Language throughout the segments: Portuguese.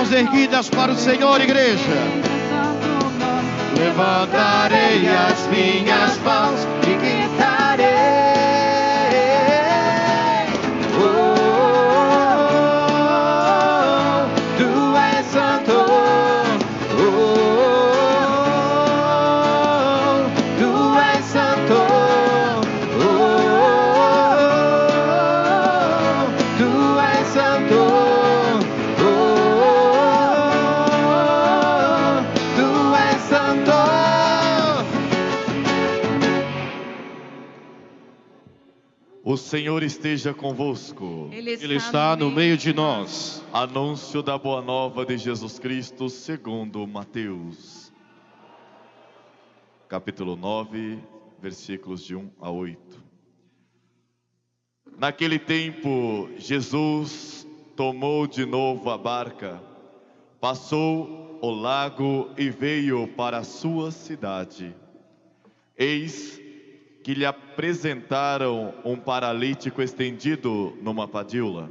Mãos erguidas para o Senhor, igreja. Levantarei as minhas mãos e gritarei. O Senhor esteja convosco. Ele está no meio de nós. Anúncio da boa nova de Jesus Cristo segundo Mateus. Capítulo 9, versículos de 1 a 8. Naquele tempo, Jesus tomou de novo a barca, passou o lago e veio para a sua cidade. Eis que lhe apresentaram um paralítico estendido numa padilha.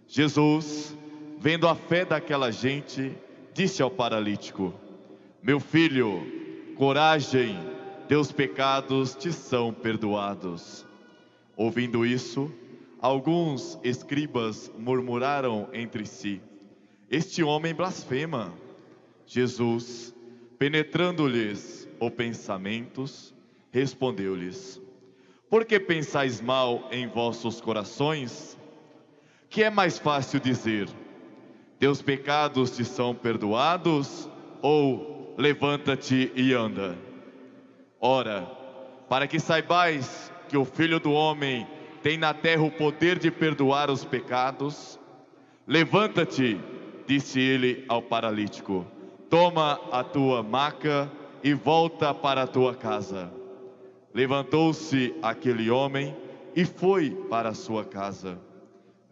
Jesus, vendo a fé daquela gente, disse ao paralítico: meu filho, coragem, teus pecados te são perdoados. Ouvindo isso, alguns escribas murmuraram entre si: este homem blasfema. Jesus, penetrando-lhes os pensamentos, respondeu-lhes: por que pensais mal em vossos corações? Que é mais fácil dizer: teus pecados te são perdoados, ou levanta-te e anda? Ora, para que saibais que o Filho do Homem tem na terra o poder de perdoar os pecados, levanta-te, disse ele ao paralítico, toma a tua maca e volta para a tua casa. Levantou-se aquele homem e foi para a sua casa.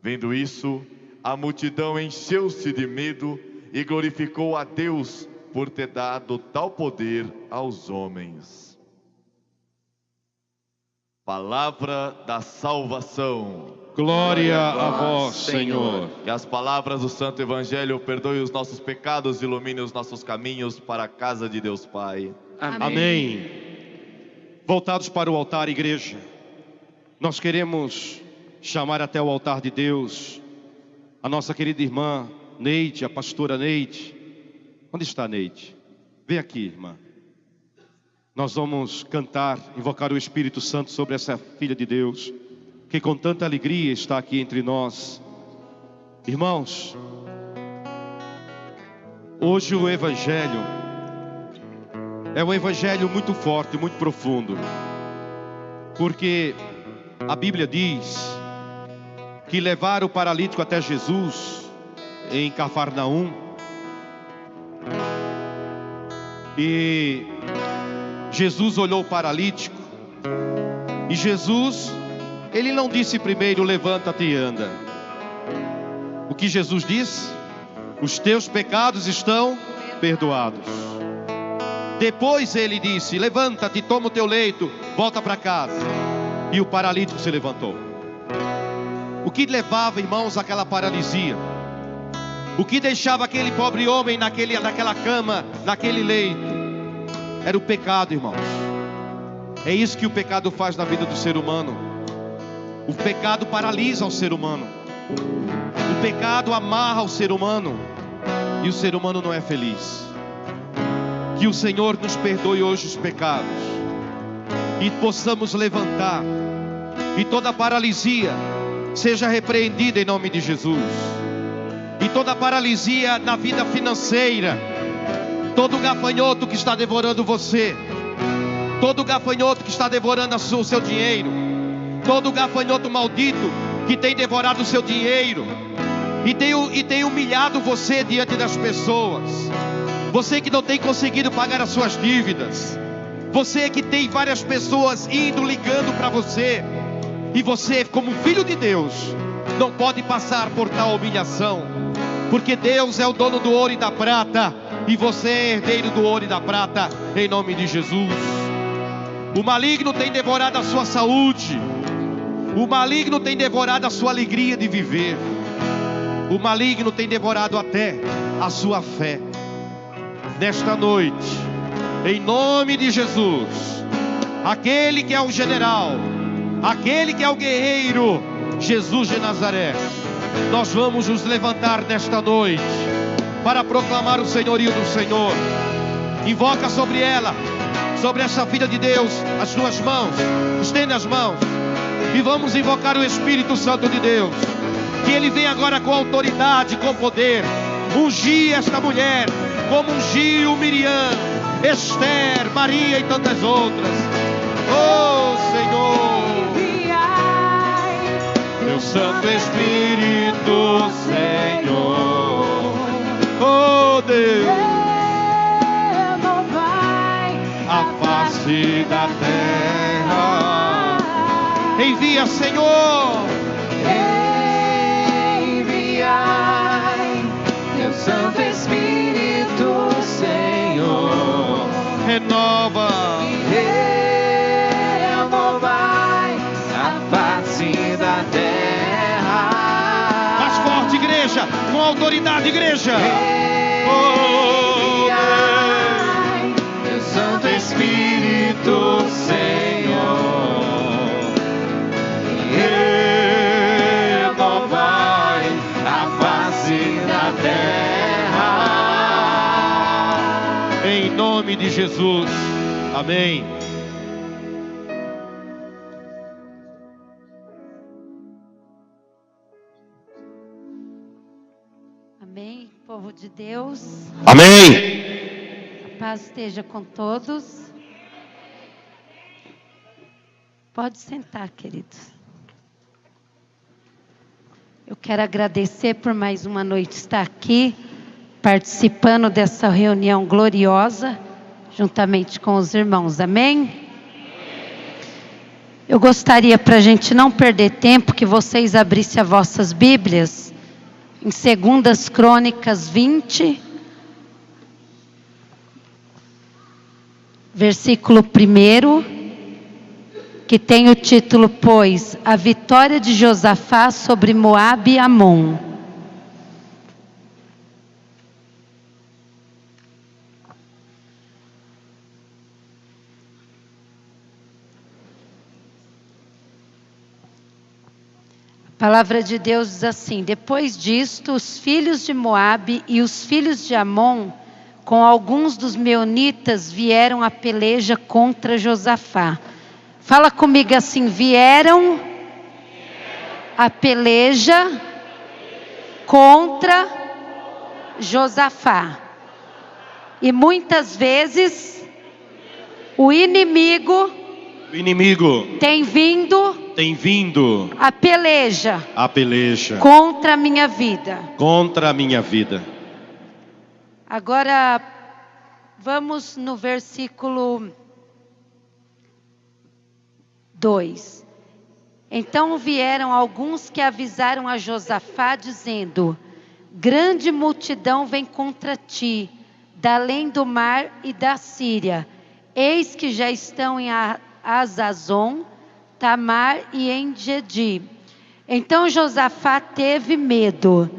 Vendo isso, a multidão encheu-se de medo e glorificou a Deus por ter dado tal poder aos homens. Palavra da salvação. Glória a vós, Senhor. Que as palavras do Santo Evangelho perdoem os nossos pecados e ilumine os nossos caminhos para a casa de Deus Pai. Amém. Voltados para o altar, igreja, nós queremos chamar até o altar de Deus a nossa querida irmã Neide, a pastora Neide. Onde está Neide? Vem aqui, irmã. Nós vamos cantar, invocar o Espírito Santo sobre essa filha de Deus, que com tanta alegria está aqui entre nós. Irmãos, hoje o Evangelho é um evangelho muito forte, muito profundo, porque a Bíblia diz que levaram o paralítico até Jesus em Cafarnaum, e Jesus olhou o paralítico, e Jesus, ele não disse primeiro levanta-te e anda. O que Jesus disse? Os teus pecados estão perdoados. Depois ele disse: levanta-te, toma o teu leito, volta para casa. E o paralítico se levantou. O que levava, irmãos, àquela paralisia? O que deixava aquele pobre homem naquela cama, naquele leito? Era o pecado, irmãos. É isso que o pecado faz na vida do ser humano. O pecado paralisa o ser humano. O pecado amarra o ser humano. E o ser humano não é feliz. Que o Senhor nos perdoe hoje os pecados e possamos levantar, e toda paralisia seja repreendida em nome de Jesus. E toda paralisia na vida financeira, todo gafanhoto que está devorando você, todo gafanhoto que está devorando o seu dinheiro, todo gafanhoto maldito que tem devorado o seu dinheiro e tem humilhado você diante das pessoas. Você que não tem conseguido pagar as suas dívidas, você que tem várias pessoas ligando para você, e você, como filho de Deus, não pode passar por tal humilhação, porque Deus é o dono do ouro e da prata, e você é herdeiro do ouro e da prata, em nome de Jesus. O maligno tem devorado a sua saúde, o maligno tem devorado a sua alegria de viver, o maligno tem devorado até a sua fé. Nesta noite, em nome de Jesus, aquele que é o general, aquele que é o guerreiro, Jesus de Nazaré, nós vamos nos levantar nesta noite para proclamar o senhorio do Senhor. Invoca sobre ela, sobre essa filha de Deus, as suas mãos, estende as mãos e vamos invocar o Espírito Santo de Deus, que Ele venha agora com autoridade, com poder, ungir esta mulher, como ungiu Miriam, Esther, Maria e tantas outras. Oh Senhor, Teu Santo Espírito, Senhor, oh Deus, a face da terra. Envia, Senhor, enviai Teu Santo Espírito, Senhor, renova, renovai a face da terra. mais forte, igreja, com autoridade, igreja. Enviai Teu Santo Espírito, Senhor, renovai a face da terra. Em nome de Jesus, amém. Amém, povo de Deus. Amém. A paz esteja com todos. Pode sentar, queridos. Eu quero agradecer por mais uma noite estar aqui, participando dessa reunião gloriosa, juntamente com os irmãos. Amém? Eu gostaria, para a gente não perder tempo, que vocês abrissem as vossas Bíblias em 2 Crônicas 20, versículo 1, que tem o título, pois, a vitória de Josafá sobre Moabe e Amon. A palavra de Deus diz assim: depois disto, os filhos de Moabe e os filhos de Amon, com alguns dos meunitas, vieram a peleja contra Josafá. Fala comigo assim: vieram a peleja contra Josafá. E muitas vezes o inimigo tem vindo a peleja contra a minha vida. Agora vamos no versículo 2. Então vieram alguns que avisaram a Josafá, dizendo: grande multidão vem contra ti, da além do mar e da Síria. Eis que já estão em Azazon, Tamar e em Gedi. Então Josafá teve medo.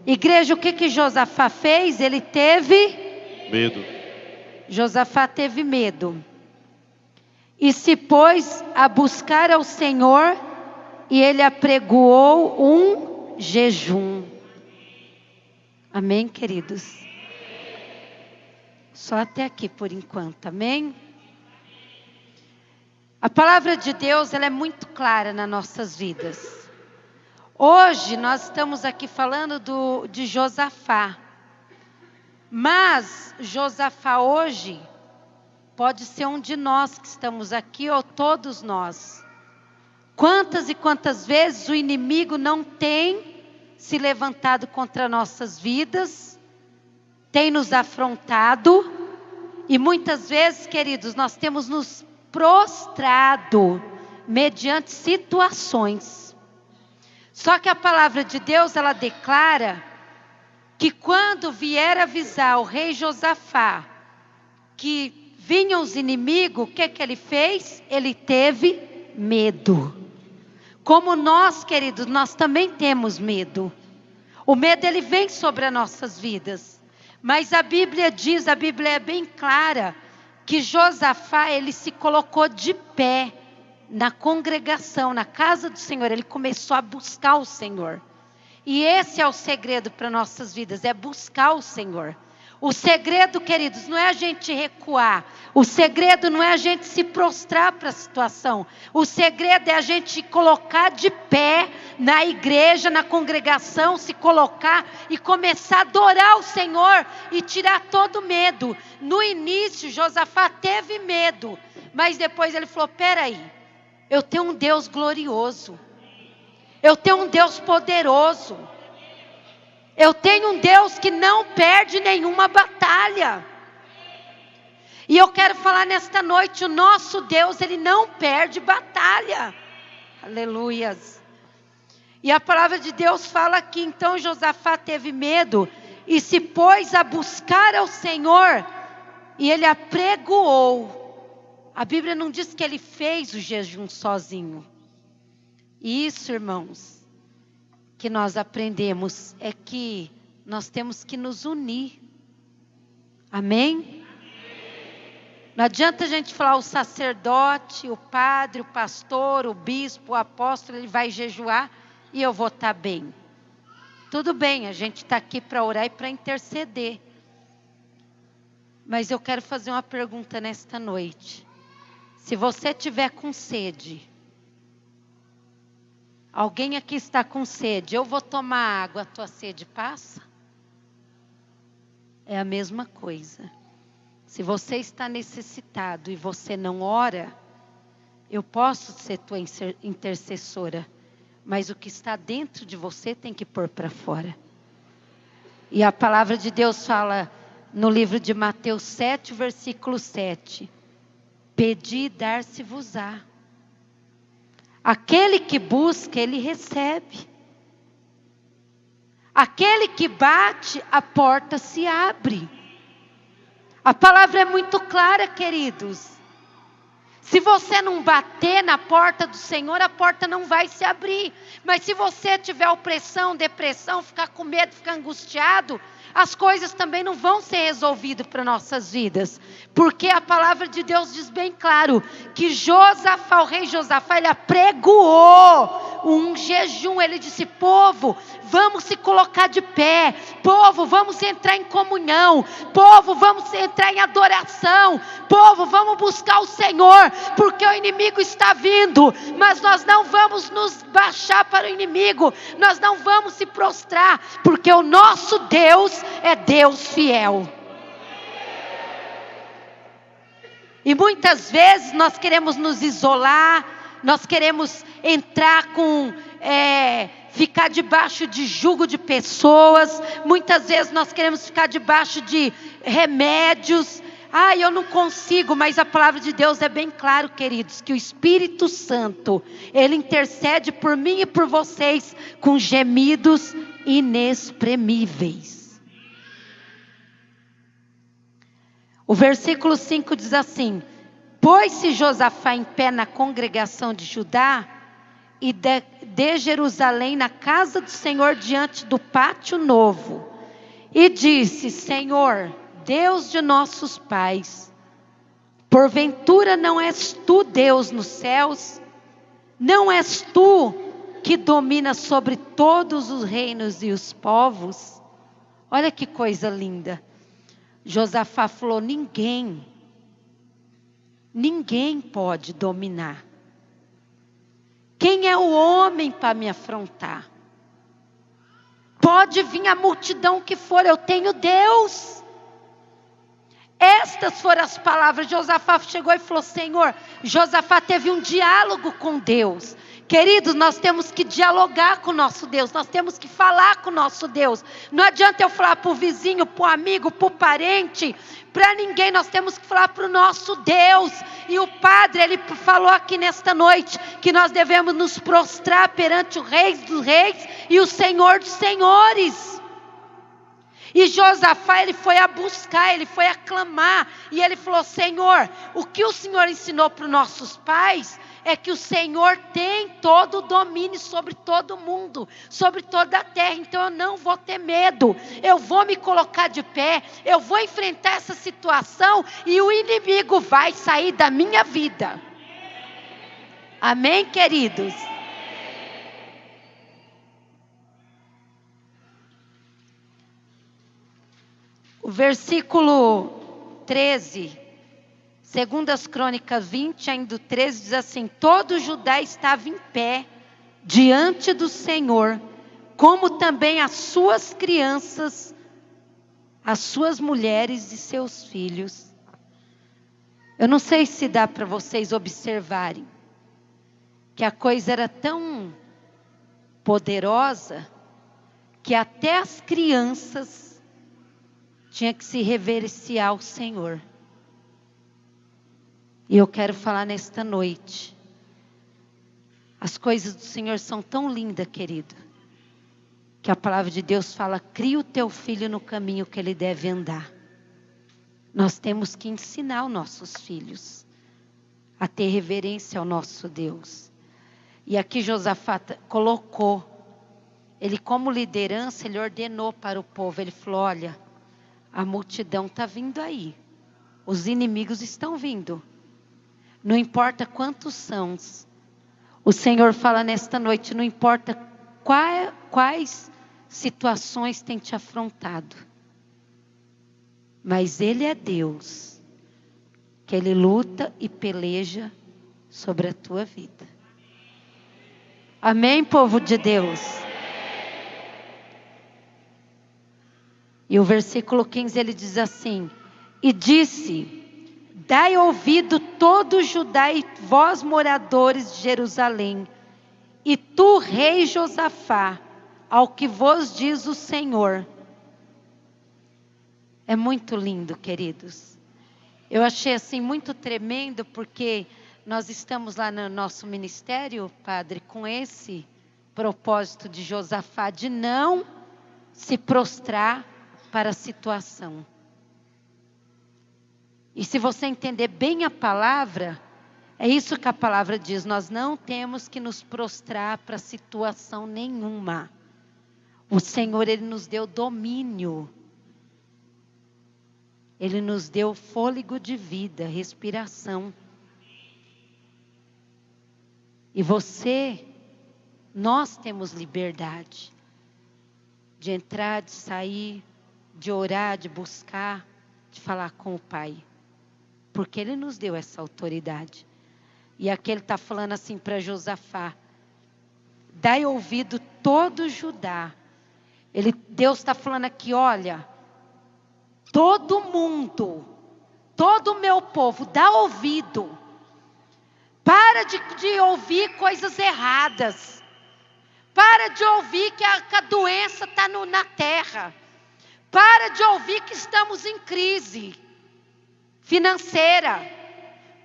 Igreja, o que Josafá fez? Ele teve medo. Josafá teve medo. E se pôs a buscar ao Senhor, e ele apregoou um jejum. Amém, queridos? Só até aqui por enquanto, amém? A palavra de Deus, ela é muito clara nas nossas vidas. Hoje nós estamos aqui falando de Josafá. Mas Josafá hoje pode ser um de nós que estamos aqui, ou todos nós. Quantas e quantas vezes o inimigo não tem se levantado contra nossas vidas, tem nos afrontado, e muitas vezes, queridos, nós temos nos prostrado mediante situações. Só que a palavra de Deus, ela declara que quando vier avisar o rei Josafá que vinham os inimigos, o que ele fez? Ele teve medo. Como nós, queridos, nós também temos medo. O medo, ele vem sobre as nossas vidas. Mas a Bíblia diz, a Bíblia é bem clara, que Josafá, ele se colocou de pé na congregação, na casa do Senhor. Ele começou a buscar o Senhor. E esse é o segredo para nossas vidas, é buscar o Senhor. O segredo, queridos, não é a gente recuar. O segredo não é a gente se prostrar para a situação. O segredo é a gente colocar de pé na igreja, na congregação, se colocar e começar a adorar o Senhor e tirar todo medo. No início, Josafá teve medo, mas depois ele falou: peraí, eu tenho um Deus glorioso. Eu tenho um Deus poderoso. Eu tenho um Deus que não perde nenhuma batalha. E eu quero falar nesta noite, o nosso Deus, Ele não perde batalha. Aleluias. E a palavra de Deus fala que então Josafá teve medo e se pôs a buscar ao Senhor e ele apregoou. A Bíblia não diz que ele fez o jejum sozinho. E isso, irmãos, que nós aprendemos é que nós temos que nos unir. Amém? Não adianta a gente falar o sacerdote, o padre, o pastor, o bispo, o apóstolo, ele vai jejuar e eu vou estar bem. Tudo bem, a gente está aqui para orar e para interceder. Mas eu quero fazer uma pergunta nesta noite. Se você tiver com sede, alguém aqui está com sede, eu vou tomar água, a tua sede passa? É a mesma coisa. Se você está necessitado e você não ora, eu posso ser tua intercessora, mas o que está dentro de você tem que pôr para fora. E a palavra de Deus fala no livro de Mateus 7, versículo 7. Pedi e dar-se-vos-á. Aquele que busca, ele recebe. Aquele que bate, a porta se abre. A palavra é muito clara, queridos. Se você não bater na porta do Senhor, a porta não vai se abrir. Mas se você tiver opressão, depressão, ficar com medo, ficar angustiado, as coisas também não vão ser resolvidas para nossas vidas. Porque a palavra de Deus diz bem claro que Josafá, o rei Josafá, ele apregoou um jejum. Ele disse: povo, vamos se colocar de pé. Povo, vamos entrar em comunhão. Povo, vamos entrar em adoração. Povo, vamos buscar o Senhor, porque o inimigo está vindo. Mas nós não vamos nos baixar para o inimigo. Nós não vamos se prostrar, porque o nosso Deus é Deus fiel. E muitas vezes nós queremos nos isolar, nós queremos entrar ficar debaixo de jugo de pessoas, muitas vezes nós queremos ficar debaixo de remédios. Eu não consigo, mas a palavra de Deus é bem claro, queridos, que o Espírito Santo, Ele intercede por mim e por vocês com gemidos inexprimíveis. O versículo 5 diz assim: pôs-se Josafá em pé na congregação de Judá e de Jerusalém na casa do Senhor diante do pátio novo, e disse: Senhor, Deus de nossos pais, porventura não és tu Deus nos céus? Não és tu que dominas sobre todos os reinos e os povos? Olha que coisa linda. Josafá falou: ninguém pode dominar. Quem é o homem para me afrontar? Pode vir a multidão que for, eu tenho Deus. Estas foram as palavras. Josafá chegou e falou: Senhor, Josafá teve um diálogo com Deus. Queridos, nós temos que dialogar com o nosso Deus, nós temos que falar com o nosso Deus. Não adianta eu falar para o vizinho, para o amigo, para o parente, para ninguém. Nós temos que falar para o nosso Deus. E o Padre, ele falou aqui nesta noite que nós devemos nos prostrar perante o Rei dos Reis e o Senhor dos Senhores. E Josafá, ele foi a buscar, ele foi a clamar. E ele falou: Senhor, o que o Senhor ensinou para os nossos pais é que o Senhor tem todo o domínio sobre todo mundo, sobre toda a terra. Então eu não vou ter medo, eu vou me colocar de pé, eu vou enfrentar essa situação e o inimigo vai sair da minha vida. Amém, queridos? O versículo 13, Segundas Crônicas 20, ainda o 13, diz assim: todo Judá estava em pé diante do Senhor, como também as suas crianças, as suas mulheres e seus filhos. Eu não sei se dá para vocês observarem que a coisa era tão poderosa que até as crianças tinha que se reverenciar ao Senhor. E eu quero falar nesta noite, as coisas do Senhor são tão lindas, querido, que a palavra de Deus fala: cria o teu filho no caminho que ele deve andar. Nós temos que ensinar os nossos filhos a ter reverência ao nosso Deus. E aqui Josafá colocou, ele como liderança, ele ordenou para o povo, ele falou: olha, a multidão está vindo aí. Os inimigos estão vindo. Não importa quantos são. O Senhor fala nesta noite: não importa quais situações têm te afrontado. Mas Ele é Deus, que Ele luta e peleja sobre a tua vida. Amém, povo de Deus? E o versículo 15 ele diz assim: e disse: dai ouvido todo Judá e vós moradores de Jerusalém, e tu, rei Josafá, ao que vos diz o Senhor. É muito lindo, queridos. Eu achei assim muito tremendo, porque nós estamos lá no nosso ministério, padre, com esse propósito de Josafá, de não se prostrar para a situação. E se você entender bem a palavra, é isso que a palavra diz: nós não temos que nos prostrar para situação nenhuma. O Senhor, Ele nos deu domínio. Ele nos deu fôlego de vida, respiração. E nós temos liberdade de entrar, de sair, de orar, de buscar, de falar com o Pai. Porque Ele nos deu essa autoridade. E aqui Ele está falando assim para Josafá: dai ouvido todo Judá. Deus está falando aqui: olha, todo mundo, todo o meu povo, dá ouvido. Para de ouvir coisas erradas. Para de ouvir que a doença está na terra. Para de ouvir que estamos em crise financeira.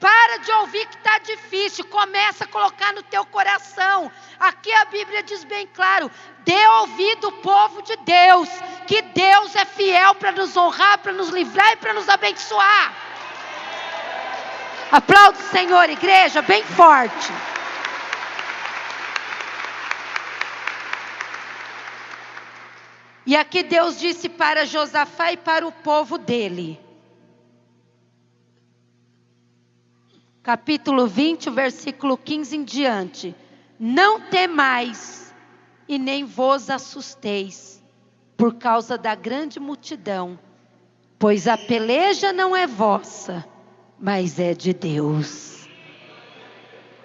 Para de ouvir que está difícil. Começa a colocar no teu coração. Aqui a Bíblia diz bem claro: dê ouvido, povo de Deus, que Deus é fiel para nos honrar, para nos livrar e para nos abençoar. Aplaude o Senhor, igreja, bem forte. E aqui Deus disse para Josafá e para o povo dele. Capítulo 20, versículo 15 em diante: não temais e nem vos assusteis por causa da grande multidão, pois a peleja não é vossa, mas é de Deus.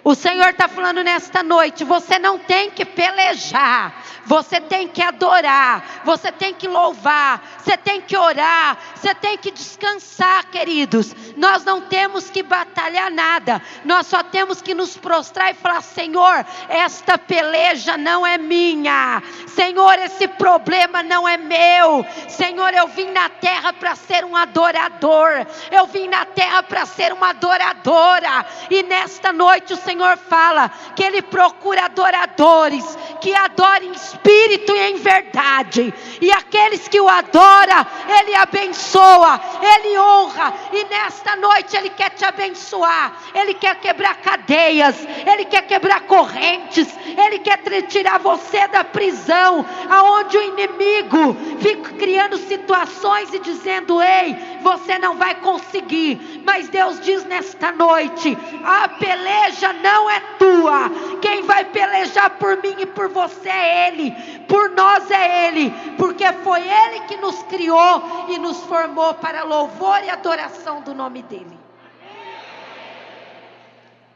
O Senhor está falando nesta noite: você não tem que pelejar, você tem que adorar, você tem que louvar, você tem que orar, você tem que descansar, queridos. Nós não temos que batalhar nada, nós só temos que nos prostrar e falar: Senhor, esta peleja não é minha, Senhor, esse problema não é meu, Senhor, eu vim na terra para ser um adorador, eu vim na terra para ser uma adoradora, e nesta noite o Senhor Senhor fala que Ele procura adoradores que adorem em espírito e em verdade. E aqueles que o adoram, Ele abençoa, Ele honra. E nesta noite Ele quer te abençoar. Ele quer quebrar cadeias, Ele quer quebrar correntes, Ele quer tirar você da prisão, aonde o inimigo fica criando situações e dizendo: ei, você não vai conseguir. Mas Deus diz nesta noite: a peleja não é tua, quem vai pelejar por mim e por você é Ele, por nós é Ele, porque foi Ele que nos criou e nos formou para louvor e adoração do nome dEle.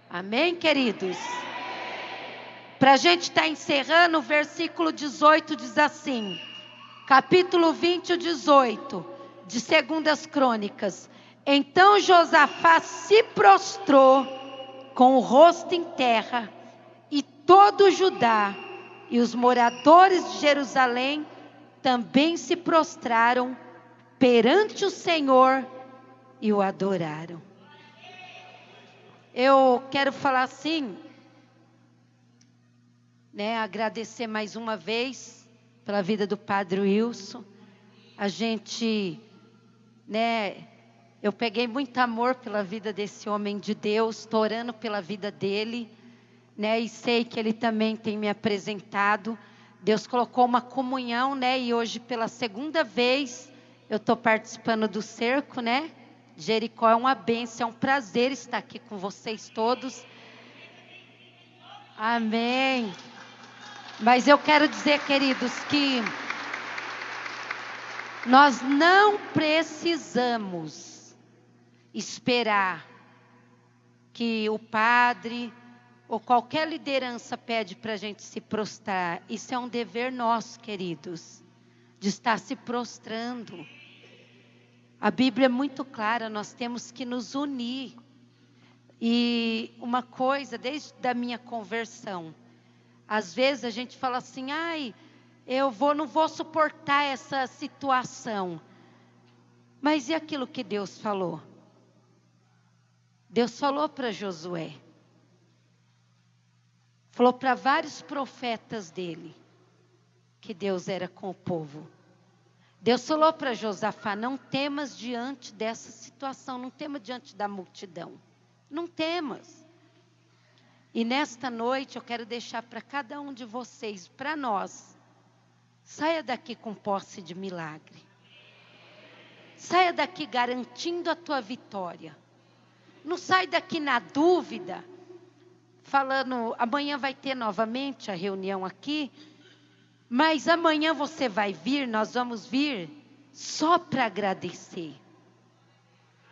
Amém, queridos? Para a gente estar encerrando, o versículo 18 diz assim, capítulo 20, o 18, de 2 Crônicas. Então Josafá se prostrou com o rosto em terra, e todo Judá e os moradores de Jerusalém também se prostraram perante o Senhor e o adoraram. Eu quero falar assim, agradecer mais uma vez pela vida do Padre Wilson. A gente, eu peguei muito amor pela vida desse homem de Deus, estou orando pela vida dele, e sei que ele também tem me apresentado. Deus colocou uma comunhão, e hoje pela segunda vez eu estou participando do cerco, Jericó é uma bênção, é um prazer estar aqui com vocês todos. Amém. Mas eu quero dizer, queridos, que nós não precisamos esperar que o padre ou qualquer liderança pede para a gente se prostrar. Isso é um dever nosso, queridos, de estar se prostrando. A Bíblia é muito clara, nós temos que nos unir. E uma coisa, desde a minha conversão, às vezes a gente fala assim: não vou suportar essa situação. Mas e aquilo que Deus falou? Deus falou para Josué, falou para vários profetas dele, que Deus era com o povo. Deus falou para Josafá: não temas diante dessa situação, não temas diante da multidão, não temas. E nesta noite eu quero deixar para cada um de vocês, para nós, saia daqui com posse de milagre. Saia daqui garantindo a tua vitória. Não sai daqui na dúvida, falando: amanhã vai ter novamente a reunião aqui, mas amanhã você vai vir, nós vamos vir só para agradecer.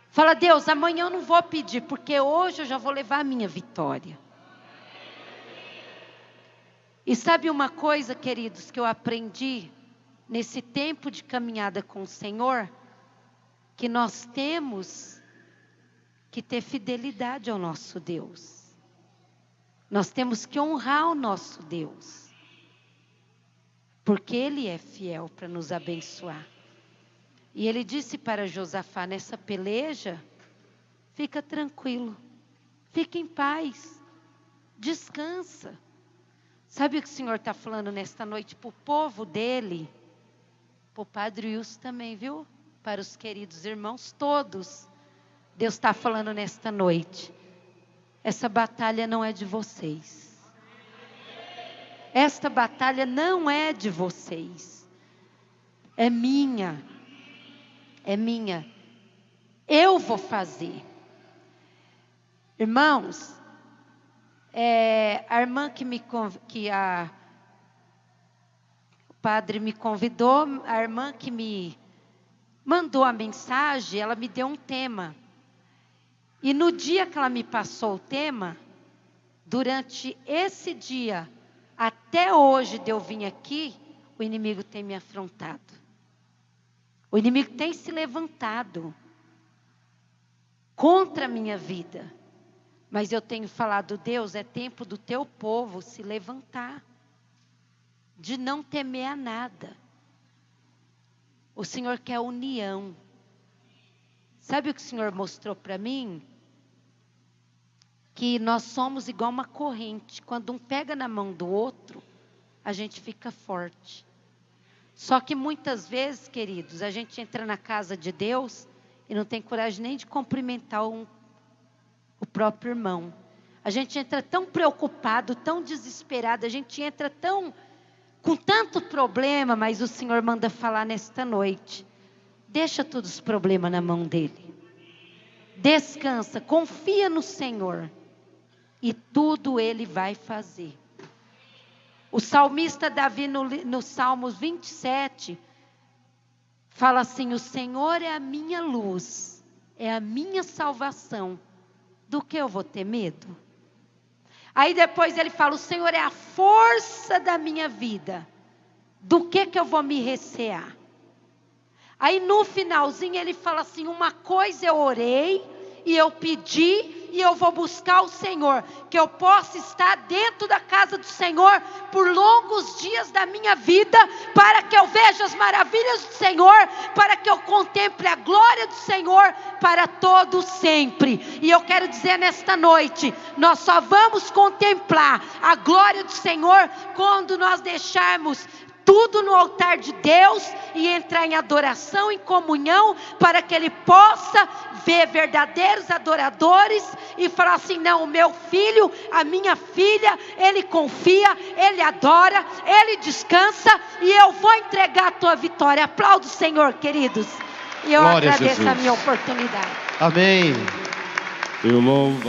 Fala: Deus, amanhã eu não vou pedir, porque hoje eu já vou levar a minha vitória. E sabe uma coisa, queridos, que eu aprendi nesse tempo de caminhada com o Senhor? Que nós temos que ter fidelidade ao nosso Deus. Nós temos que honrar o nosso Deus, porque Ele é fiel para nos abençoar. E Ele disse para Josafá: nessa peleja, fica tranquilo, fica em paz, descansa. Sabe o que o Senhor está falando nesta noite para o povo dele? Para o Padre Wilson também, viu? Para os queridos irmãos todos. Deus está falando nesta noite: essa batalha não é de vocês. Esta batalha não é de vocês. É minha. É minha. Eu vou fazer. Irmãos, a irmã o padre me convidou, a irmã que me mandou a mensagem, ela me deu um tema. E no dia que ela me passou o tema, durante esse dia, até hoje de eu vir aqui, o inimigo tem me afrontado. O inimigo tem se levantado contra a minha vida. Mas eu tenho falado: Deus, é tempo do teu povo se levantar, de não temer a nada. O Senhor quer união. Sabe o que o Senhor mostrou para mim? que nós somos igual uma corrente. Quando um pega na mão do outro, a gente fica forte. Só que muitas vezes, queridos, a gente entra na casa de Deus e não tem coragem nem de cumprimentar o próprio irmão. A gente entra tão preocupado, tão desesperado, a gente entra com tanto problema, mas o Senhor manda falar nesta noite. Deixa todos os problemas na mão dele. Descansa, confia no Senhor. E tudo ele vai fazer. O salmista Davi no Salmos 27 fala assim: o Senhor é a minha luz, é a minha salvação. Do que eu vou ter medo? Aí depois ele fala: o Senhor é a força da minha vida. Do que eu vou me recear? Aí no finalzinho ele fala assim: uma coisa eu orei e eu pedi e eu vou buscar o Senhor, que eu possa estar dentro da casa do Senhor por longos dias da minha vida, para que eu veja as maravilhas do Senhor, para que eu contemple a glória do Senhor para todo sempre. E eu quero dizer nesta noite, nós só vamos contemplar a glória do Senhor quando nós deixarmos tudo no altar de Deus e entrar em adoração, em comunhão, para que Ele possa ver verdadeiros adoradores e falar assim: não, o meu filho, a minha filha, ele confia, ele adora, ele descansa, e eu vou entregar a tua vitória. Aplauda o Senhor, queridos. E eu Glória a agradeço a Jesus. minha oportunidade. Amém. Eu louvo.